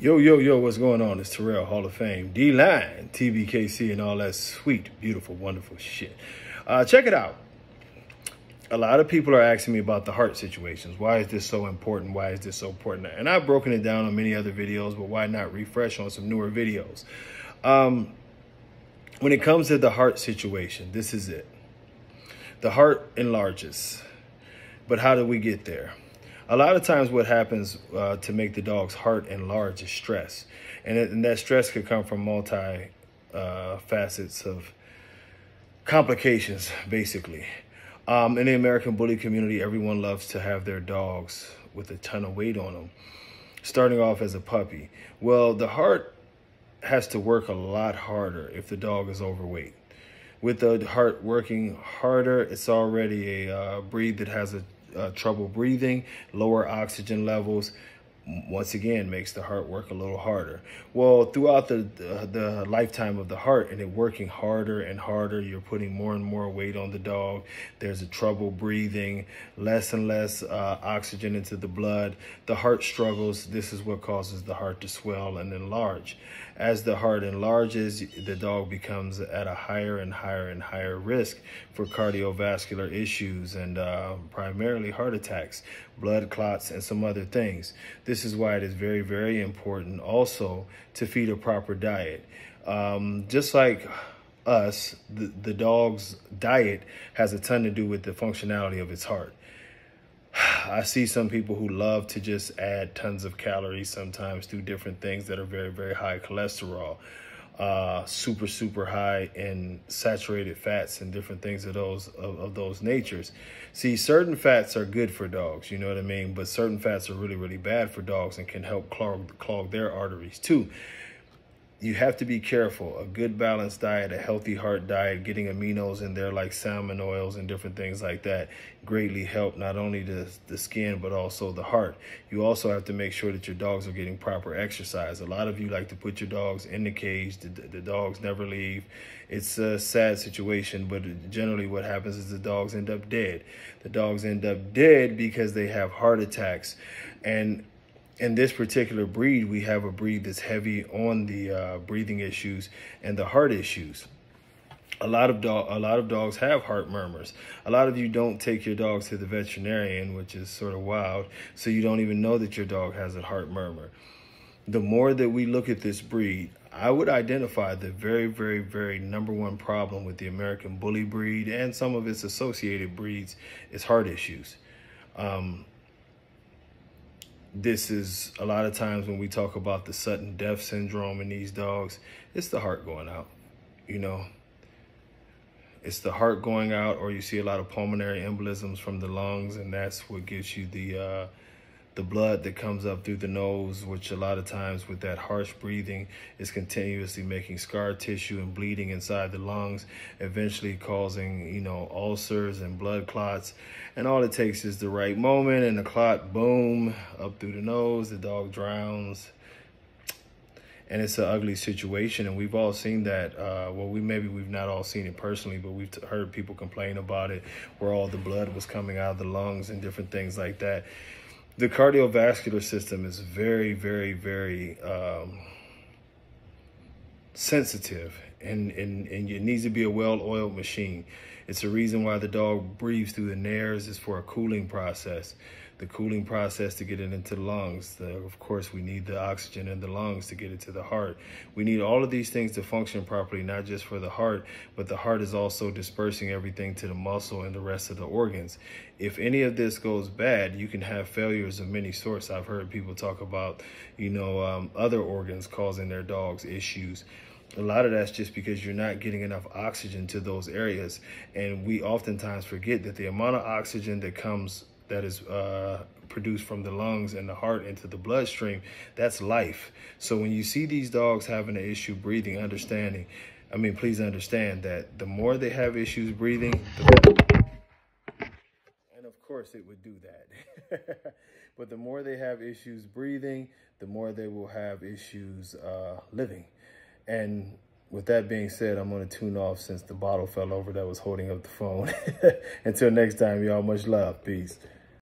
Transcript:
Yo, what's going on? It's Terrell, Hall of Fame, D-Line, TBKC, and all that sweet, beautiful, wonderful shit. Check it out. A lot of people are asking me about the heart situations. Why is this so important? Why is this so important? And I've broken it down on many other videos, but why not refresh on some newer videos? When it comes to the heart situation, this is it. The heart enlarges. But how do we get there? A lot of times what happens to make the dog's heart enlarge is stress. And that stress could come from multi facets of complications, basically. In the American bully community, everyone loves to have their dogs with a ton of weight on them, starting off as a puppy. Well, the heart has to work a lot harder if the dog is overweight. With the heart working harder, it's already a breed that has trouble breathing, lower oxygen levels, once again makes the heart work a little harder. Well, throughout the lifetime of the heart and it working harder and harder, you're putting more and more weight on the dog. There's a trouble breathing, less and less oxygen into the blood. The heart struggles. This is what causes the heart to swell and enlarge. As the heart enlarges, the dog becomes at a higher and higher risk for cardiovascular issues and primarily heart attacks, blood clots, and some other things. This is why it is very, very important also to feed a proper diet. Just like us, the dog's diet has a ton to do with the functionality of its heart. I see some people who love to just add tons of calories sometimes through different things that are very, very high cholesterol, super high in saturated fats and different things of those natures. See, certain fats are good for dogs, you know what I mean? But certain fats are really, really bad for dogs and can help clog their arteries too. You have to be careful. A good balanced diet, a healthy heart diet, getting aminos in there like salmon oils and different things like that greatly help not only the skin, but also the heart. You also have to make sure that your dogs are getting proper exercise. A lot of you like to put your dogs in the cage. The dogs never leave. It's a sad situation, but generally what happens is the dogs end up dead. The dogs end up dead because they have heart attacks. And in this particular breed, we have a breed that's heavy on the breathing issues and the heart issues. A lot of dogs have heart murmurs. A lot of you don't take your dogs to the veterinarian, which is sort of wild, so you don't even know that your dog has a heart murmur. The more that we look at this breed, I would identify the very number one problem with the American bully breed and some of its associated breeds is heart issues. This is a lot of times when we talk about the sudden death syndrome in these dogs, it's the heart going out, you know. It's the heart going out, or you see a lot of pulmonary embolisms from the lungs, and that's what gives you the blood that comes up through the nose, which a lot of times with that harsh breathing is continuously making scar tissue and bleeding inside the lungs, eventually causing, you know, ulcers and blood clots. And all it takes is the right moment and the clot, boom, up through the nose, the dog drowns. And it's an ugly situation, and we've all seen that. Well, we've not all seen it personally, but we've heard people complain about it, where all the blood was coming out of the lungs and different things like that. The cardiovascular system is very sensitive, and it needs to be a well-oiled machine. It's the reason why the dog breathes through the nares is for a cooling process. The cooling process to get it into the lungs. Of course, we need the oxygen in the lungs to get it to the heart. We need all of these things to function properly, not just for the heart, but the heart is also dispersing everything to the muscle and the rest of the organs. If any of this goes bad, you can have failures of many sorts. I've heard people talk about, you know, other organs causing their dogs issues. A lot of that's just because you're not getting enough oxygen to those areas. And we oftentimes forget that the amount of oxygen that is produced from the lungs and the heart into the bloodstream, that's life. So when you see these dogs having an issue breathing, please understand that the more they have issues breathing, the better. And of course it would do that. But the more they have issues breathing, the more they will have issues living. And with that being said, I'm going to tune off since the bottle fell over that was holding up the phone. Until next time, y'all, much love. Peace.